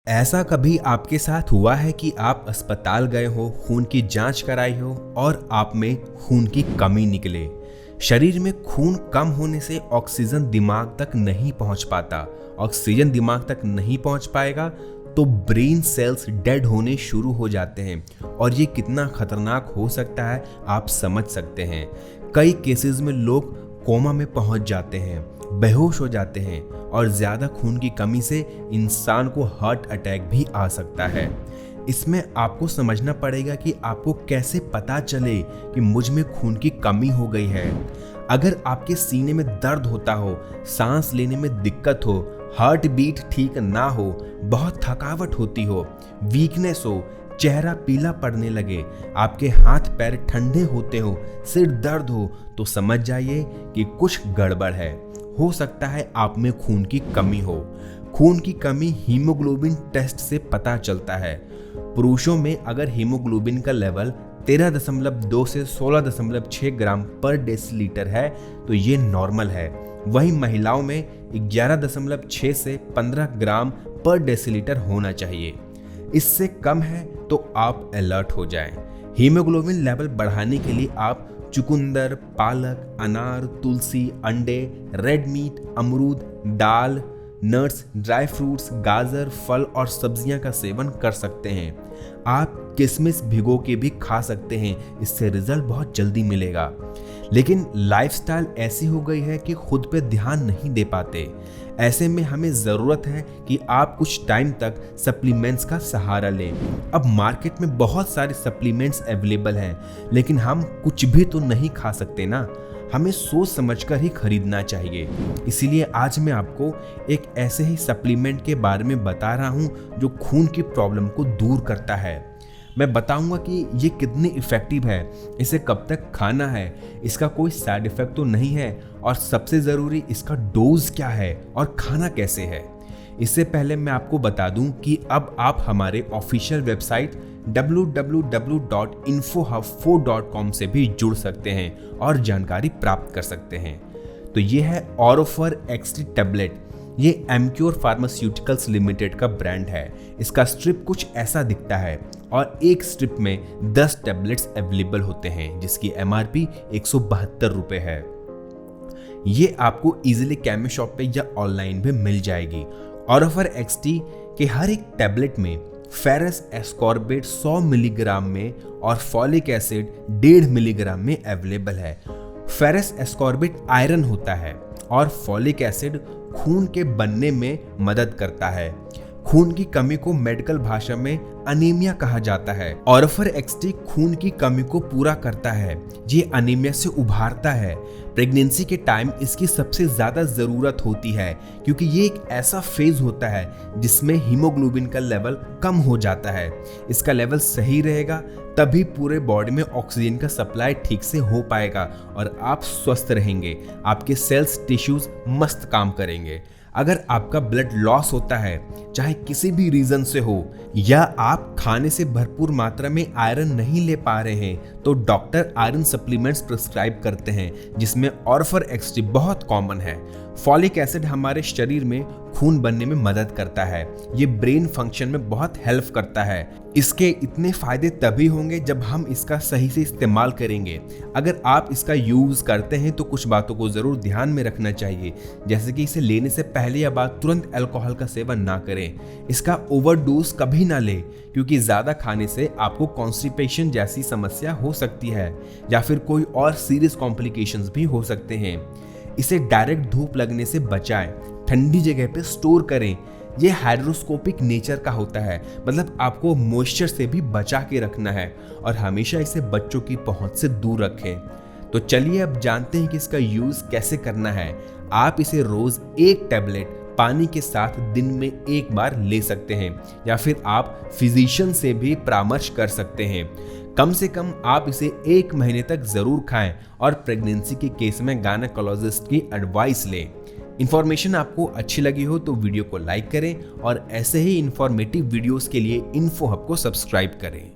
ऐसा कभी आपके साथ हुआ है कि आप अस्पताल गए हो, खून की जांच कराई हो और आप में खून की कमी निकले। शरीर में खून कम होने से ऑक्सीजन दिमाग तक नहीं पहुंच पाता। ऑक्सीजन दिमाग तक नहीं पहुंच पाएगा तो ब्रेन सेल्स डेड होने शुरू हो जाते हैं और ये कितना खतरनाक हो सकता है आप समझ सकते हैं। कई केसेस में लोग कोमा में पहुंच जाते हैं, बेहोश हो जाते हैं और ज्यादा खून की कमी से इंसान को हार्ट अटैक भी आ सकता है। इसमें आपको समझना पड़ेगा कि आपको कैसे पता चले कि मुझ में खून की कमी हो गई है। अगर आपके सीने में दर्द होता हो, सांस लेने में दिक्कत हो, हार्ट बीट ठीक ना हो, बहुत थकावट होती हो, वीकनेस हो, चेहरा पीला पड़ने लगे, आपके हाथ पैर ठंडे होते हो, सिर दर्द हो, तो समझ जाइए कि कुछ गड़बड़ है। हो सकता है आप में खून की कमी हो। खून की कमी हीमोग्लोबिन टेस्ट से पता चलता है। पुरुषों में अगर हीमोग्लोबिन का लेवल 13.2 से 16.6 ग्राम पर डेसीलीटर है तो ये नॉर्मल है। वहीं महिलाओं में 11.6 से 15 ग्राम पर डेसीलीटर होना चाहिए। इससे कम है तो आप अलर्ट हो जाएं। हीमोग्लोबिन लेवल बढ़ाने के लिए आप चुकंदर, पालक, अनार, तुलसी, अंडे, रेड मीट, अमरूद, दाल, नट्स, ड्राई फ्रूट्स, गाजर, फल और सब्जियां का सेवन कर सकते हैं। आप किशमिश भिगो के भी खा सकते हैं, इससे रिजल्ट बहुत जल्दी मिलेगा। लेकिन लाइफस्टाइल ऐसी हो गई है कि खुद पे ध्यान नहीं दे पाते। ऐसे में हमें ज़रूरत है कि आप कुछ टाइम तक सप्लीमेंट्स का सहारा लें। अब मार्केट में बहुत सारे सप्लीमेंट्स अवेलेबल हैं, लेकिन हम कुछ भी तो नहीं खा सकते ना। हमें सोच समझकर ही खरीदना चाहिए। इसीलिए आज मैं आपको एक ऐसे ही सप्लीमेंट के बारे में बता रहा हूँ जो खून की प्रॉब्लम को दूर करता है। मैं बताऊंगा कि ये कितनी इफ़ेक्टिव है, इसे कब तक खाना है, इसका कोई साइड इफ़ेक्ट तो नहीं है और सबसे ज़रूरी इसका डोज क्या है और खाना कैसे है। इससे पहले मैं आपको बता दूं कि अब आप हमारे ऑफिशियल वेबसाइट www.infohub4.com से भी जुड़ सकते हैं और जानकारी प्राप्त कर सकते हैं। तो ये है ऑरोफर एक्सटी टैबलेट। ये एमक्योर फार्मास्यूटिकल्स लिमिटेड का ब्रांड है। इसका स्ट्रिप कुछ ऐसा दिखता है और एक स्ट्रिप में 10 टैबलेट्स अवेलेबल होते हैं, जिसकी MRP 172 रुपए है। ये आपको इजीली केमी शॉप पे या ऑनलाइन भी मिल जाएगी। ऑरोफर एक्सटी के हर एक टैबलेट में फेरस एस्कॉर्बेट 100 मिलीग्राम में और फॉलिक एसिड 1.5 मिलीग्राम में अवेलेबल है। फेरस एस्कॉर्बेट आयरन होता है और फॉलिक एसिड खून के बनने में मदद करता है। खून की कमी को मेडिकल भाषा में अनीमिया कहा जाता है। ऑरोफर एक्सटी खून की कमी को पूरा करता है, ये अनीमिया से उभारता है। प्रेगनेंसी के टाइम इसकी सबसे ज्यादा जरूरत होती है क्योंकि ये एक ऐसा फेज होता है जिसमें हीमोग्लोबिन का लेवल कम हो जाता है। इसका लेवल सही रहेगा तभी पूरे बॉडी में ऑक्सीजन का सप्लाई ठीक से हो पाएगा और आप स्वस्थ रहेंगे। आपके सेल्स, टिश्यूज मस्त काम करेंगे। अगर आपका ब्लड लॉस होता है, चाहे किसी भी रीजन से हो, या आप खाने से भरपूर मात्रा में आयरन नहीं ले पा रहे हैं, तो डॉक्टर आयरन सप्लीमेंट्स प्रिस्क्राइब करते हैं, जिसमें ऑरोफर एक्सटी बहुत कॉमन है। फॉलिक एसिड हमारे शरीर में खून बनने में मदद करता है। ये ब्रेन फंक्शन में बहुत हेल्प करता है। इसके इतने फायदे तभी होंगे जब हम इसका सही से इस्तेमाल करेंगे। अगर आप इसका यूज करते हैं तो कुछ बातों को जरूर ध्यान में रखना चाहिए, जैसे कि इसे लेने से पहले या बाद तुरंत अल्कोहल का सेवन ना करें। इसका ओवरडोज कभी ना लें क्योंकि ज्यादा खाने से आपको कॉन्स्टिपेशन जैसी समस्या हो सकती है या फिर कोई और सीरियस कॉम्प्लिकेशंस भी हो सकते हैं। इसे डायरेक्ट धूप लगने से बचाएं, ठंडी जगह पे स्टोर करें। ये हाइड्रोस्कोपिक नेचर का होता है, मतलब आपको मॉइस्चर से भी बचा के रखना है और हमेशा इसे बच्चों की पहुंच से दूर रखें। तो चलिए अब जानते हैं कि इसका यूज कैसे करना है। आप इसे रोज एक टैबलेट पानी के साथ दिन में एक बार ले सकते हैं या फिर आप फिजिशियन से भी परामर्श कर सकते हैं। कम से कम आप इसे 1 महीने तक जरूर खाएं और प्रेगनेंसी के केस में गायनेकोलॉजिस्ट की एडवाइस लें। इन्फॉर्मेशन आपको अच्छी लगी हो तो वीडियो को लाइक करें और ऐसे ही इंफॉर्मेटिव वीडियोस के लिए इन्फो हब को सब्सक्राइब करें।